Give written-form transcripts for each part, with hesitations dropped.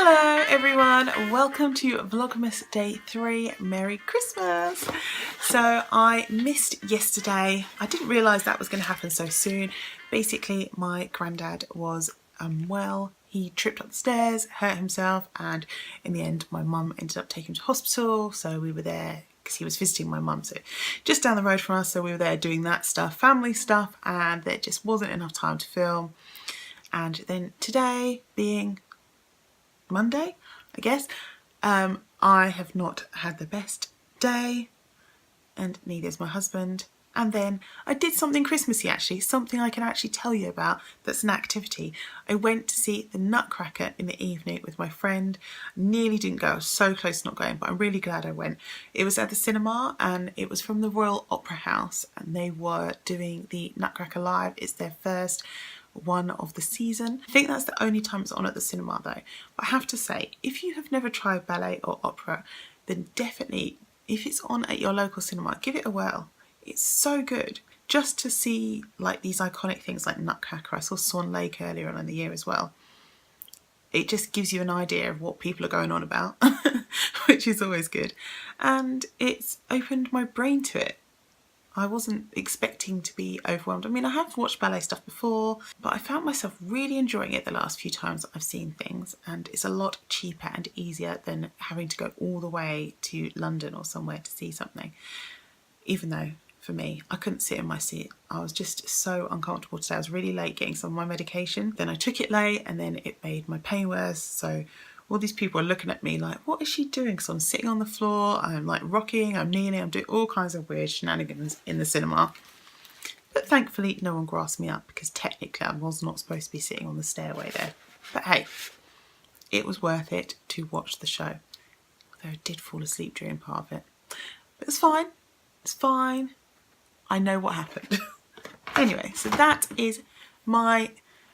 Hello everyone, welcome to Vlogmas Day 3, Merry Christmas! So I missed yesterday. I didn't realise that was going to happen so soon. Basically my granddad was unwell. He tripped up the stairs, hurt himself, and in the end my mum ended up taking him to hospital, so we were there because he was visiting my mum, so just down the road from us, so we were there doing that stuff, family stuff, and there just wasn't enough time to film. And then today being Monday, I guess, I have not had the best day, and neither's my husband. And then I did something Christmassy, actually, something I can actually tell you about that's an activity. I went to see the Nutcracker in the evening with my friend. Nearly didn't go, I was so close to not going, but I'm really glad I went. It was at the cinema and it was from the Royal Opera House, and they were doing the Nutcracker live. It's their first one of the season. I think that's the only time it's on at the cinema though. But I have to say, if you have never tried ballet or opera, then definitely, if it's on at your local cinema, give it a whirl. It's so good. Just to see like these iconic things like Nutcracker. I saw Swan Lake earlier on in the year as well. It just gives you an idea of what people are going on about, which is always good. And it's opened my brain to it. I wasn't expecting to be overwhelmed. I mean, I have watched ballet stuff before, but I found myself really enjoying it the last few times I've seen things, and it's a lot cheaper and easier than having to go all the way to London or somewhere to see something. Even though, for me, I couldn't sit in my seat. I was just so uncomfortable today. I was really late getting some of my medication. Then I took it late and then it made my pain worse. So all these people are looking at me like, what is she doing? Because I'm sitting on the floor, I'm like rocking, I'm kneeling, I'm doing all kinds of weird shenanigans in the cinema. But thankfully no one grasped me up, because technically I was not supposed to be sitting on the stairway there. But hey, it was worth it to watch the show. Although I did fall asleep during part of it. But it's fine, it's fine. I know what happened. Anyway, so that is my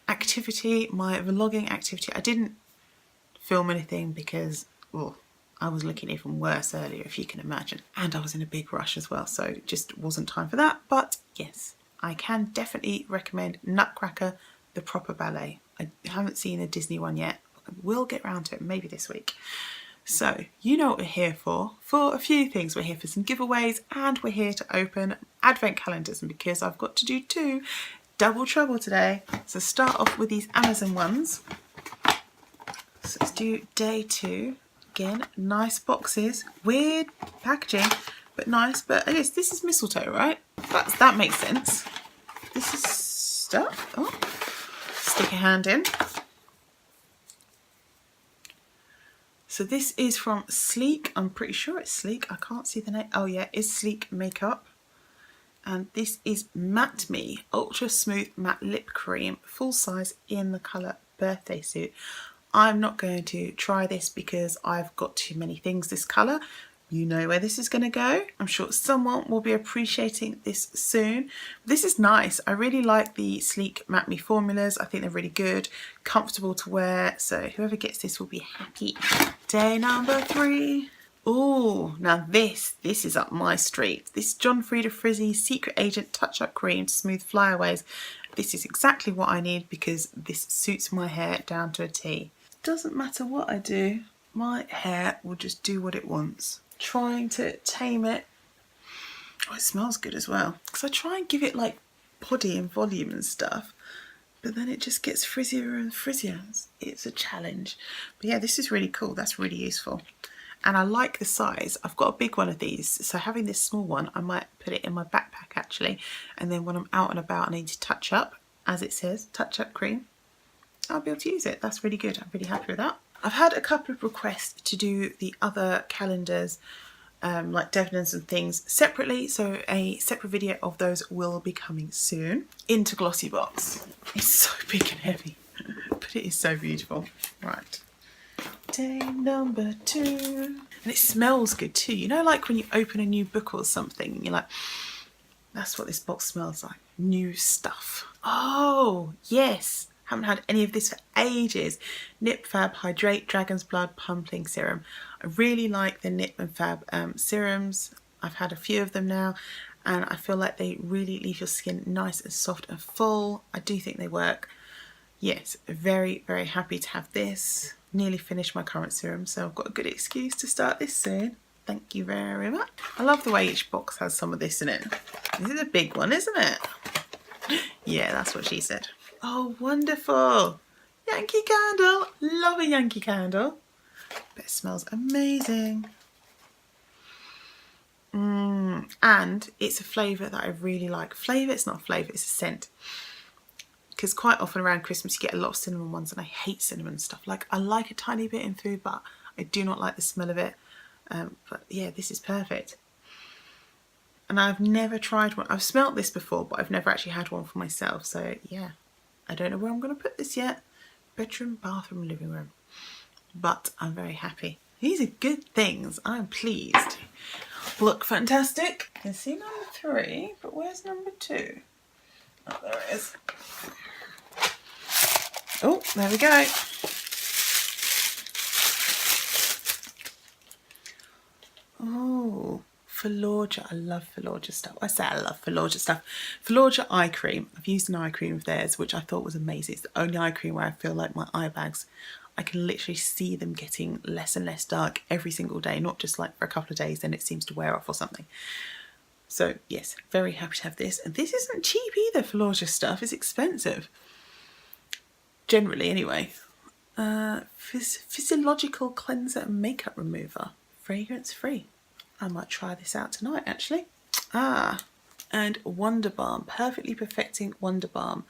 activity, my vlogging activity. I didn't film anything because, well, I was looking even worse earlier, if you can imagine, and I was in a big rush as well, so it just wasn't time for that. But yes, I can definitely recommend Nutcracker, the proper ballet. I haven't seen a Disney one yet. We'll get around to it maybe this week. So you know what we're here for a few things. We're here for some giveaways, and we're here to open advent calendars, and because I've got to do two, double trouble today. So start off with these Amazon ones. So let's do day 2. Again, nice boxes, weird packaging, but nice. But I guess this is mistletoe, right? That makes sense. This is stuff. Oh, stick a hand in. So this is from Sleek. I'm pretty sure it's Sleek. I can't see the name. Oh yeah, it's Sleek Makeup. And this is Matte Me Ultra Smooth Matte Lip Cream, full size, in the colour Birthday Suit. I'm not going to try this because I've got too many things this colour. You know where this is going to go. I'm sure someone will be appreciating this soon. This is nice. I really like the Sleek Matte Me formulas. I think they're really good, comfortable to wear. So whoever gets this will be happy. Day number 3. Oh, now this is up my street. This John Frieda Frizzy Secret Agent Touch-Up Cream to smooth flyaways. This is exactly what I need because this suits my hair down to a T. Doesn't matter what I do, my hair will just do what it wants. Trying to tame it. Oh, it smells good as well. Because I try and give it like body and volume and stuff, but then it just gets frizzier and frizzier. It's a challenge. But yeah, this is really cool. That's really useful. And I like the size. I've got a big one of these, so having this small one, I might put it in my backpack actually. And then when I'm out and about and I need to touch up, as it says, touch up cream, I'll be able to use it. That's really good. I'm really happy with that. I've had a couple of requests to do the other calendars, like Debenhams and things, separately. So a separate video of those will be coming soon. Into Glossy Box. It's so big and heavy, but it is so beautiful. Right. Day number 2. And it smells good too. You know, like when you open a new book or something and you're like, that's what this box smells like. New stuff. Oh, yes. Haven't had any of this for ages. Nip Fab Hydrate Dragon's Blood Pumping Serum. I really like the Nip and Fab serums. I've had a few of them now, and I feel like they really leave your skin nice and soft and full. I do think they work. Yes, very, very happy to have this. nearly finished my current serum, so I've got a good excuse to start this soon. Thank you very much. I love the way each box has some of this in it. This is a big one, isn't it? Yeah, that's what she said. Oh, wonderful. Yankee candle. Love a Yankee candle. But it smells amazing. And it's a flavour that I really like. Flavour, it's not a flavour, it's a scent. Because quite often around Christmas you get a lot of cinnamon ones, and I hate cinnamon stuff. Like, I like a tiny bit in food, but I do not like the smell of it. But yeah, this is perfect. And I've never tried one. I've smelt this before, but I've never actually had one for myself. So yeah, I don't know where I'm going to put this yet. Bedroom, bathroom, living room. But I'm very happy. These are good things. I'm pleased. Look fantastic. I can see number 3, but where's number 2? Oh, there it is. Oh, there we go. Oh, Vlogmas. I love Vlogmas stuff. I say I love Vlogmas stuff. Vlogmas eye cream. I've used an eye cream of theirs, which I thought was amazing. It's the only eye cream where I feel like my eye bags, I can literally see them getting less and less dark every single day, not just like for a couple of days, then it seems to wear off or something. So yes, very happy to have this. And this isn't cheap either, Vlogmas stuff. It's expensive. Generally anyway. Physiological cleanser and makeup remover. Fragrance free. I might try this out tonight actually. And Wonder Balm. Perfectly perfecting Wonder Balm.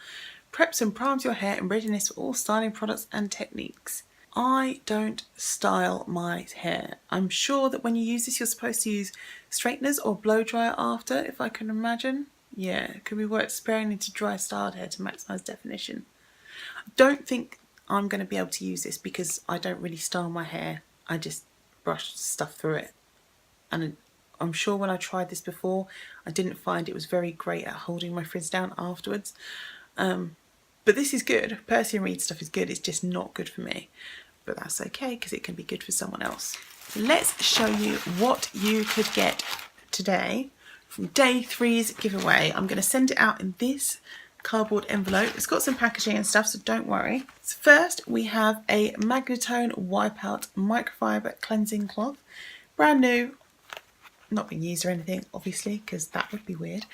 Preps and primes your hair in readiness for all styling products and techniques. I don't style my hair. I'm sure that when you use this, you're supposed to use straighteners or blow dryer after, if I can imagine. Yeah, it could be worked sparingly to dry styled hair to maximise definition. I don't think I'm going to be able to use this because I don't really style my hair. I just brush stuff through it. And I'm sure when I tried this before, I didn't find it was very great at holding my frizz down afterwards. But this is good. Percy and Reed stuff is good. It's just not good for me. But that's okay because it can be good for someone else. Let's show you what you could get today from day 3's giveaway. I'm going to send it out in this cardboard envelope. It's got some packaging and stuff, so don't worry. So first we have a Magnetone Wipeout Microfiber Cleansing Cloth. Brand new. Not been used or anything, obviously, because that would be weird.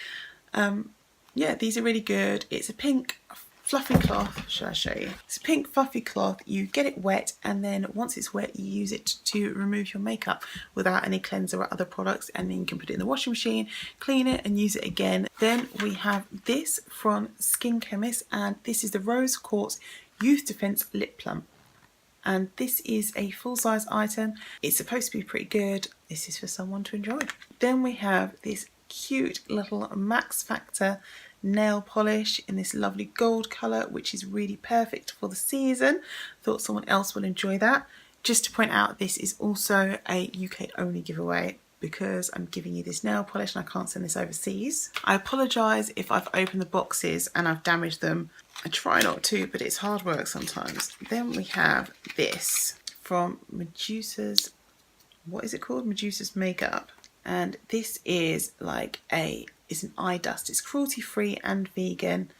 Yeah, these are really good. It's a pink fluffy cloth. Should I show you? It's a pink fluffy cloth. You get it wet, and then once it's wet, you use it to remove your makeup without any cleanser or other products, and then you can put it in the washing machine, clean it, and use it again. Then we have this from Skin Chemist, and this is the Rose Quartz Youth Defense Lip Plump. And this is a full-size item. It's supposed to be pretty good. This is for someone to enjoy. Then we have this cute little Max Factor nail polish in this lovely gold colour, which is really perfect for the season. Thought someone else will enjoy that. Just to point out, this is also a UK only giveaway because I'm giving you this nail polish and I can't send this overseas. I apologise if I've opened the boxes and I've damaged them. I try not to, but it's hard work sometimes. Then we have this from Medusa's, what is it called? Medusa's Makeup. And this is like it's an eye dust. It's cruelty free and vegan.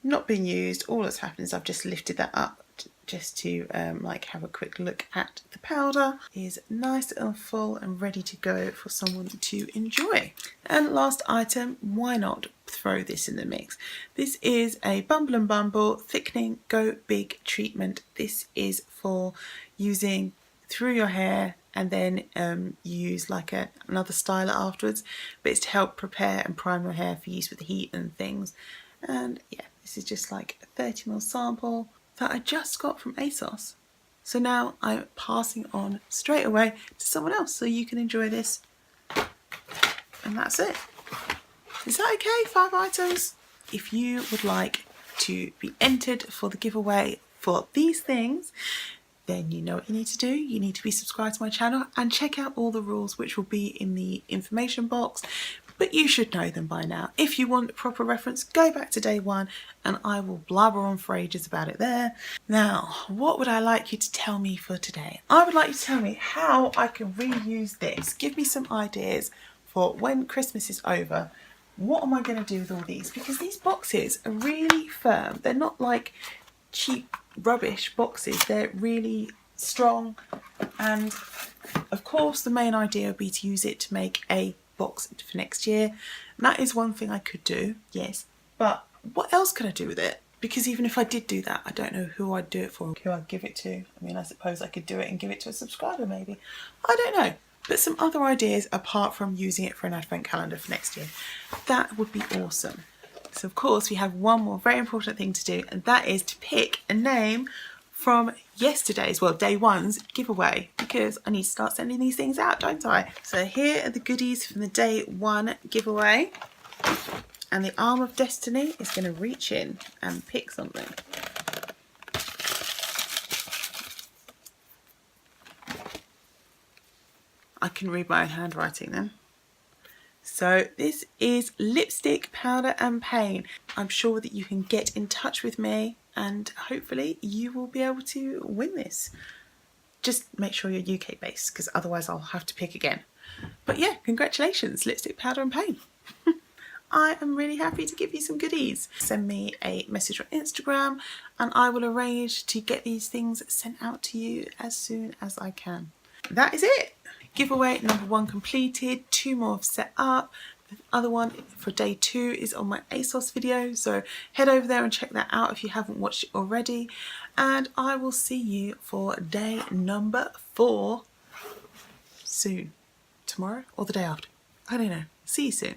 Not been used. All that's happened is I've just lifted that up just to like have a quick look at the powder. It is nice and full and ready to go for someone to enjoy. And last item, why not throw this in the mix? This is a Bumble and Bumble Thickening Go Big treatment. This is for using through your hair, and then you use like another styler afterwards, but it's to help prepare and prime your hair for use with the heat and things. And yeah, this is just like a 30ml sample that I just got from ASOS. So now I'm passing on straight away to someone else so you can enjoy this. And that's it. Is that okay? 5 items. If you would like to be entered for the giveaway for these things, then you know what you need to do. You need to be subscribed to my channel and check out all the rules, which will be in the information box, but you should know them by now. If you want proper reference, go back to day 1 and I will blabber on for ages about it there. Now, what would I like you to tell me for today? I would like you to tell me how I can reuse this. Give me some ideas for when Christmas is over. What am I going to do with all these? Because these boxes are really firm. They're not like cheap rubbish boxes. They're really strong, and of course the main idea would be to use it to make a box for next year. And that is one thing I could do, yes, but what else could I do with it? Because even if I did do that, I don't know who I'd do it for, who I'd give it to. I mean, I suppose I could do it and give it to a subscriber maybe. I don't know. But some other ideas apart from using it for an advent calendar for next year. That would be awesome. So of course we have one more very important thing to do, and that is to pick a name from yesterday's, well, day one's giveaway, because I need to start sending these things out, don't I? So here are the goodies from the day one giveaway. And the arm of destiny is going to reach in and pick something. I can read my own handwriting then. So this is lipstick, powder and paint. I'm sure that you can get in touch with me and hopefully you will be able to win this. Just make sure you're UK based, because otherwise I'll have to pick again. But yeah, congratulations, lipstick, powder and paint. I am really happy to give you some goodies. Send me a message on Instagram and I will arrange to get these things sent out to you as soon as I can. That is it. Giveaway number 1 completed, 2 more have set up. The other one for day 2 is on my ASOS video, so head over there and check that out if you haven't watched it already. And I will see you for day number 4 soon. Tomorrow or the day after. I don't know. See you soon.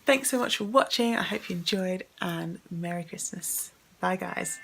Thanks so much for watching. I hope you enjoyed, and Merry Christmas. Bye guys.